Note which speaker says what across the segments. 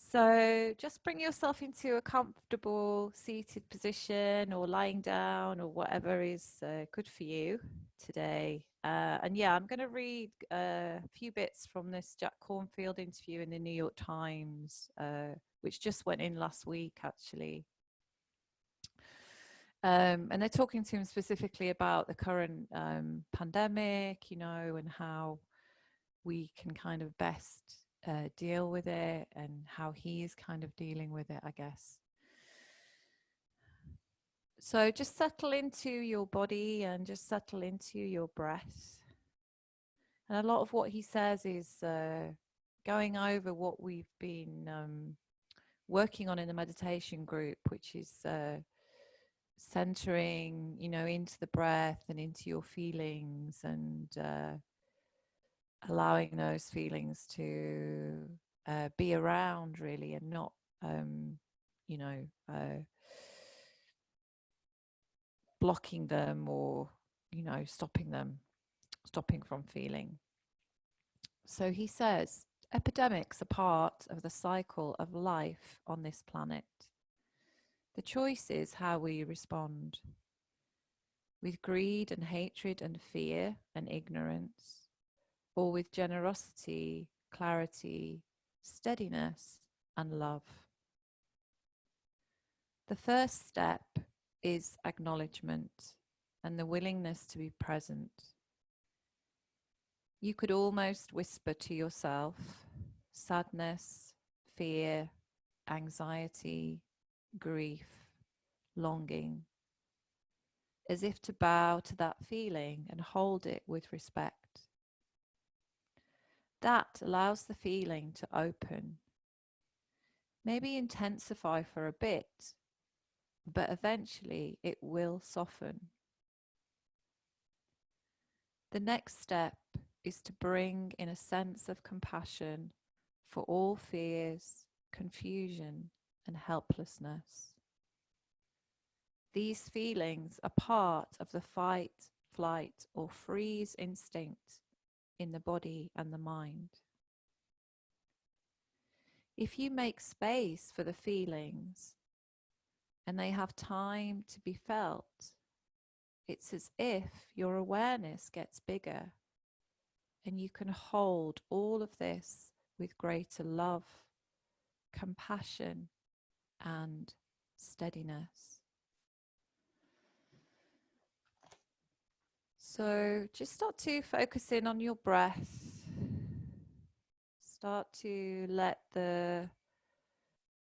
Speaker 1: So just bring yourself into a comfortable seated position or lying down or whatever is good for you today. And yeah, I'm going to read a few bits from this Jack Kornfield interview in the New York Times, which just went in last week, actually. And they're talking to him specifically about the current pandemic, and how we can kind of best deal with it and how he is kind of dealing with it, I guess. So just settle into your body and just settle into your breath. And a lot of what he says is going over what we've been working on in the meditation group, which is centering, into the breath and into your feelings, and allowing those feelings to be around, really, and not, you know, blocking them or, stopping from feeling. So he says, epidemics are part of the cycle of life on this planet. The choice is how we respond. With greed and hatred and fear and ignorance, or with generosity, clarity, steadiness, and love. The first step is acknowledgement and the willingness to be present. You could almost whisper to yourself sadness, fear, anxiety, grief, longing, as if to bow to that feeling and hold it with respect. That allows the feeling to open, maybe intensify for a bit, but eventually it will soften. The next step is to bring in a sense of compassion for all fears, confusion, and helplessness. These feelings are part of the fight, flight, or freeze instinct in the body and the mind. If you make space for the feelings and they have time to be felt, it's as if your awareness gets bigger and you can hold all of this with greater love, compassion, and steadiness. So just start to focus in on your breath. Start to let the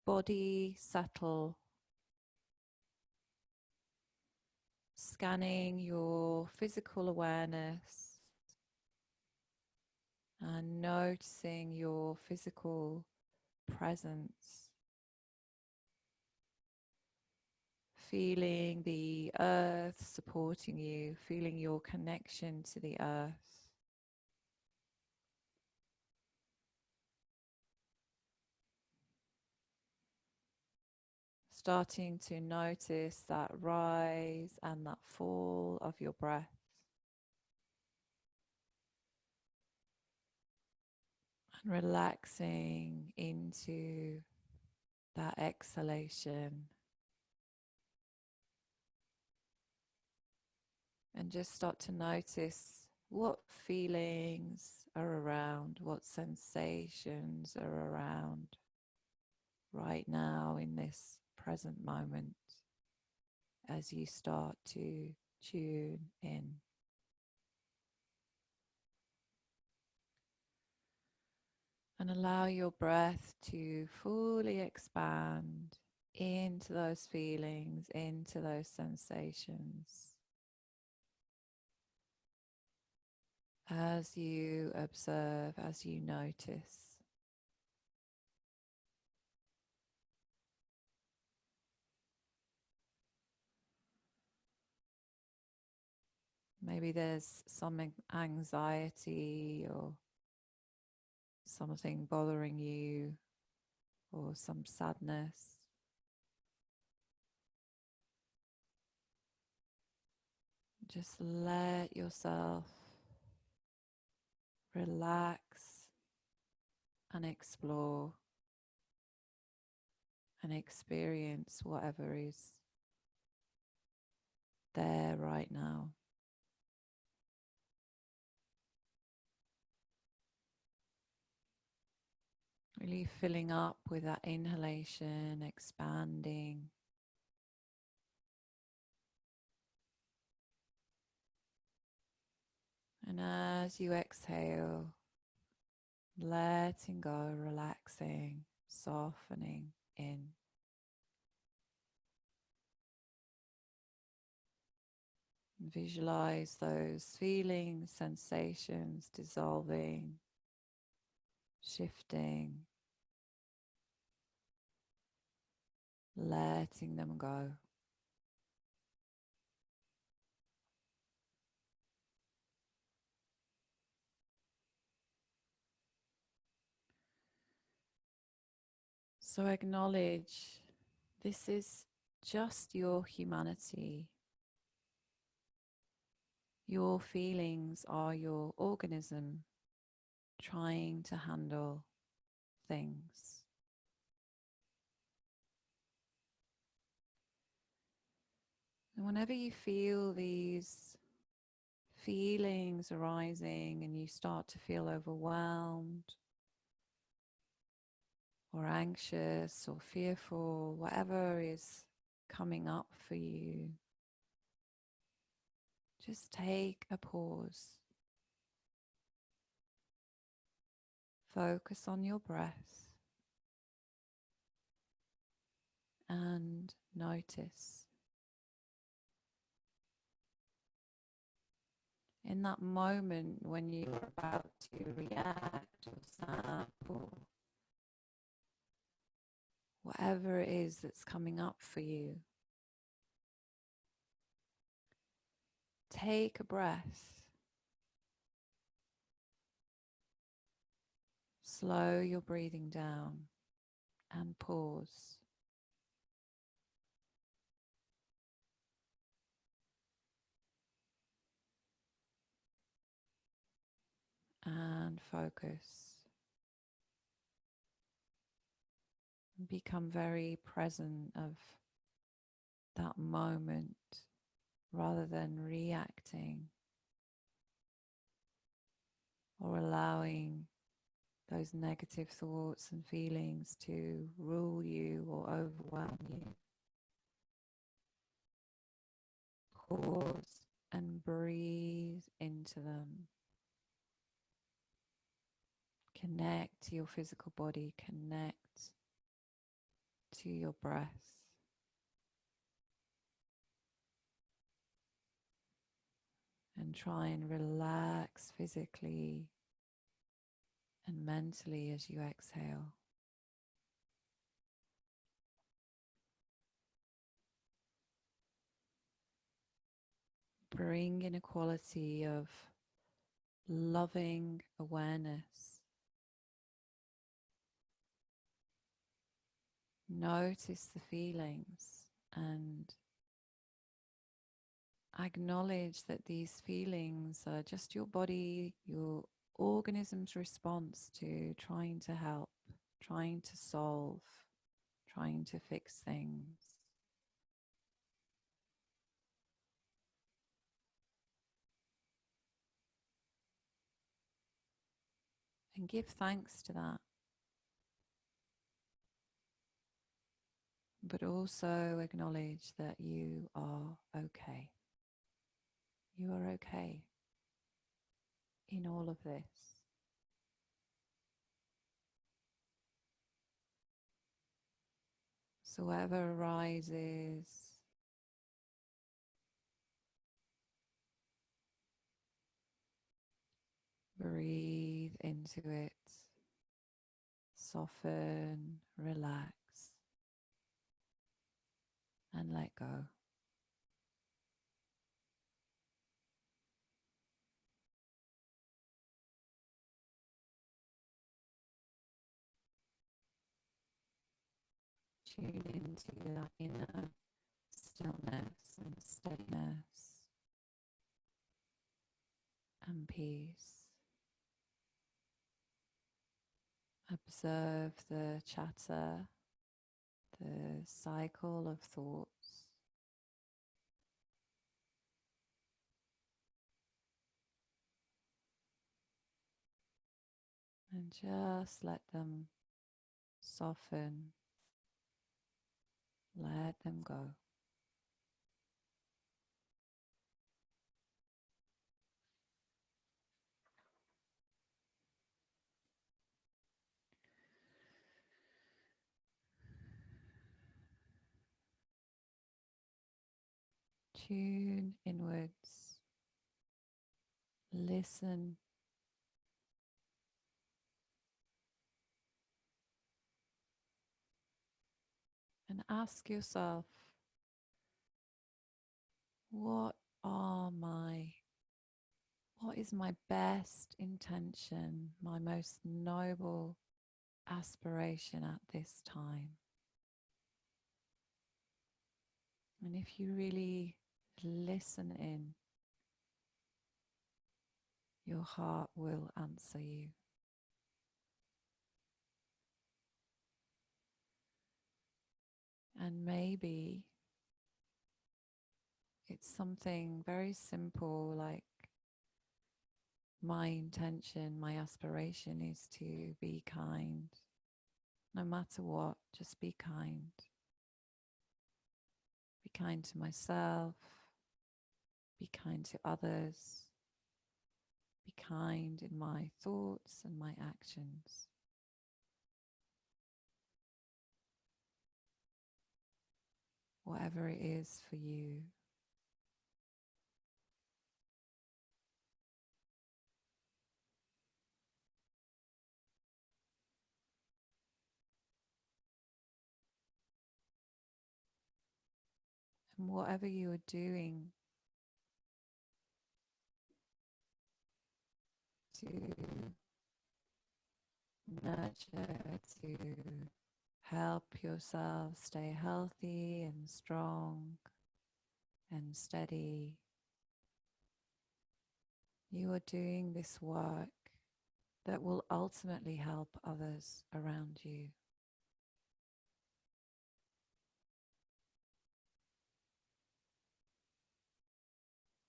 Speaker 1: body settle. Scanning your physical awareness and noticing your physical presence. Feeling the earth supporting you, feeling your connection to the earth. Starting to notice that rise and that fall of your breath. And relaxing into that exhalation. And just start to notice what feelings are around, what sensations are around right now in this present moment as you start to tune in. And allow your breath to fully expand into those feelings, into those sensations. As you observe, as you notice. Maybe there's some anxiety or something bothering you or some sadness. Just let yourself relax and explore. and experience whatever is there right now. Really filling up with that inhalation, expanding. And as you exhale, letting go, relaxing, softening in. Visualize those feelings, sensations dissolving, shifting, letting them go. So acknowledge this is just your humanity. Your feelings are your organism trying to handle things. And whenever you feel these feelings arising and you start to feel overwhelmed or anxious or fearful, whatever is coming up for you, just take a pause. Focus on your breath and notice. In that moment when you're about to react or snap or whatever it is that's coming up for you, take a breath. Slow your breathing down and pause. And focus. Become very present of that moment rather than reacting or allowing those negative thoughts and feelings to rule you or overwhelm you. Pause and breathe into them. Connect to your physical body, connect to your breath. And try and relax physically and mentally as you exhale. Bring in a quality of loving awareness. Notice the feelings and acknowledge that these feelings are just your body, your organism's response to trying to help, trying to solve, trying to fix things. And give thanks to that. But also acknowledge that you are okay. You are okay in all of this. So whatever arises, breathe into it, soften, relax, and let go. Tune into that inner stillness and steadiness and peace. Observe the chatter, the cycle of thoughts, and just let them soften, let them go. Tune inwards, listen, and ask yourself, what are what is my best intention, my most noble aspiration at this time? And if you really listen in, your heart will answer you. And maybe it's something very simple, like my intention, my aspiration is to be kind. No matter what, just be kind. Be kind to myself. Be kind to others. Be kind in my thoughts and my actions. Whatever it is for you. And whatever you are doing to nurture, to help yourself stay healthy and strong and steady, you are doing this work that will ultimately help others around you.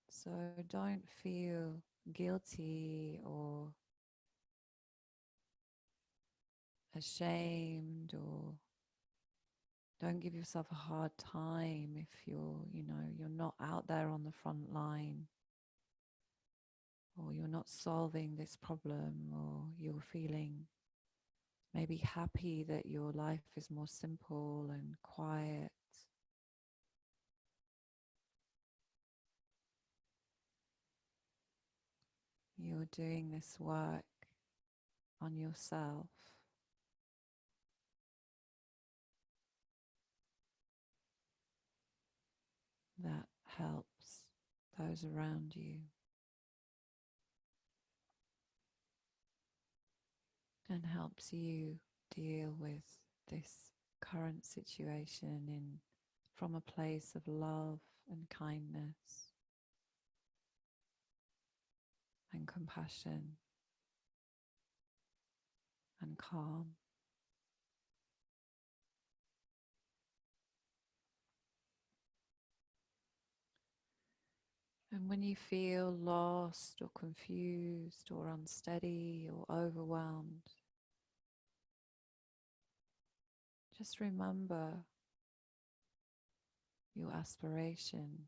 Speaker 1: So don't feel guilty or ashamed, or don't give yourself a hard time if you're not out there on the front line, or you're not solving this problem, or you're feeling maybe happy that your life is more simple and quiet. You're doing this work on yourself that helps those around you and helps you deal with this current situation from a place of love and kindness and compassion and calm. And when you feel lost or confused or unsteady or overwhelmed, just remember your aspiration.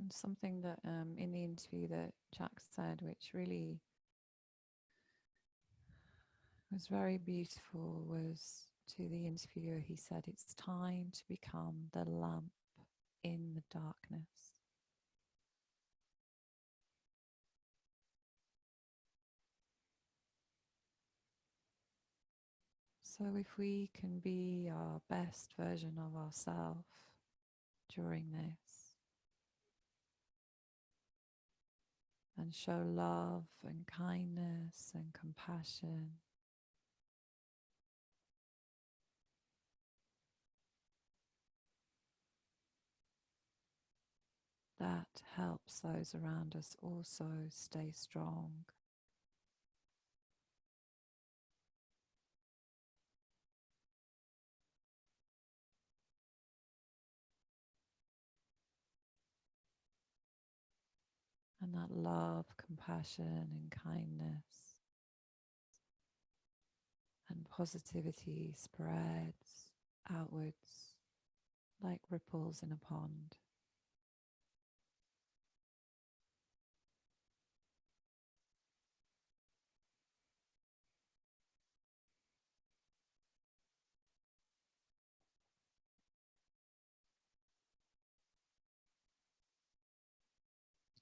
Speaker 1: And something that in the interview that Jack said, which really was very beautiful, was to the interviewer, he said, "It's time to become the lamp in the darkness." So if we can be our best version of ourselves during this, and and show love and kindness and compassion. That helps those around us also stay strong. And that love, compassion, and kindness and positivity spreads outwards like ripples in a pond.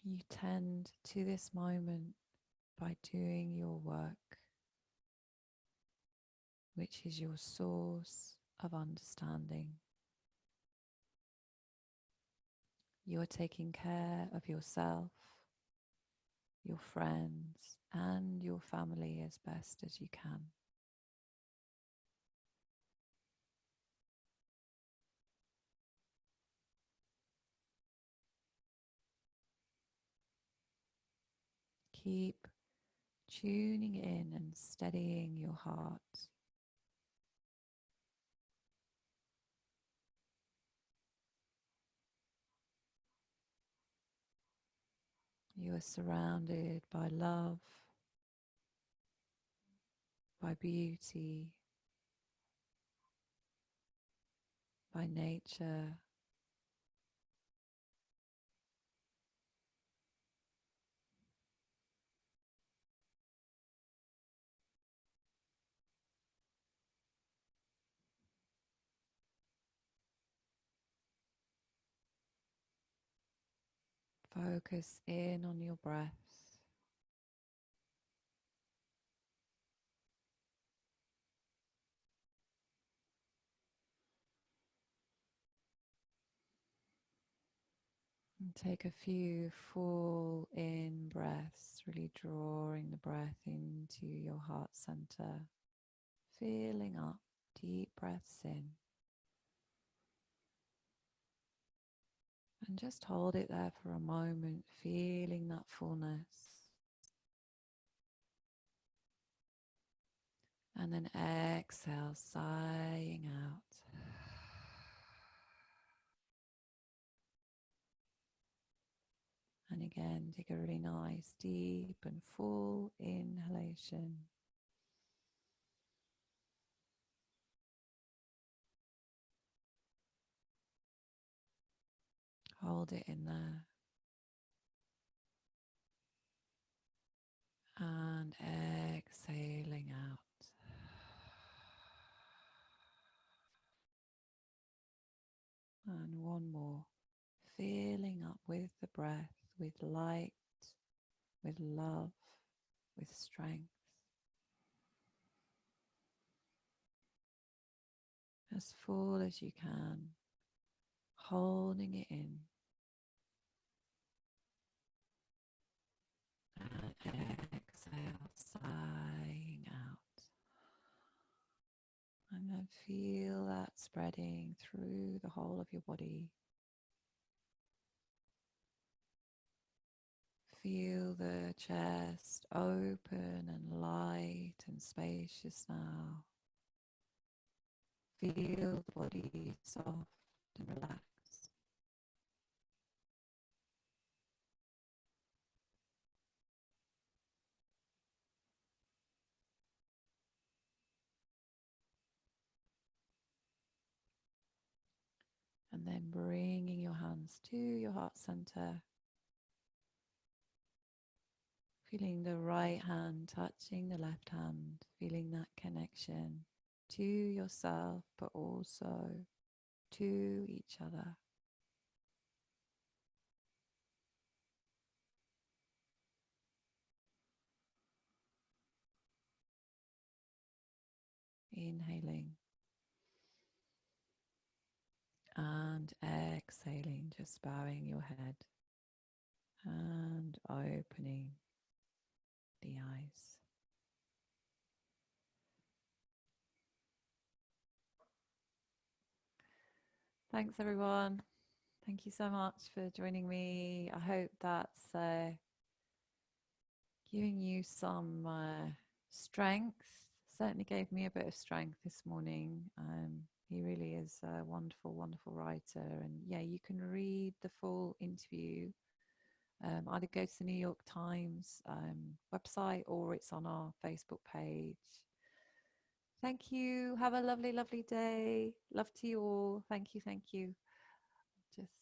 Speaker 1: You tend to this moment by doing your work, which is your source of understanding. You are taking care of yourself, your friends, and your family as best as you can. Keep tuning in and steadying your heart. You are surrounded by love, by beauty, by nature. Focus in on your breath. And take a few full in breaths, really drawing the breath into your heart center, filling up deep breaths in. And just hold it there for a moment, feeling that fullness. And then exhale, sighing out. And again, take a really nice, deep and full inhalation. Hold it in there. And exhaling out. And one more. Filling up with the breath, with light, with love, with strength. As full as you can, holding it in. And exhale, sighing out. And then feel that spreading through the whole of your body. Feel the chest open and light and spacious now. Feel the body soft and relaxed. And then bringing your hands to your heart center. Feeling the right hand touching the left hand. Feeling that connection to yourself, but also to each other. Inhaling and exhaling, just bowing your head and opening the eyes. Thanks, everyone. Thank you so much for joining me. I hope that's giving you some strength. Certainly gave me a bit of strength this morning. He really is a wonderful, wonderful writer. And yeah, you can read the full interview. Either go to the New York Times website or it's on our Facebook page. Thank you. Have a lovely, lovely day. Love to you all. Thank you. Thank you. Just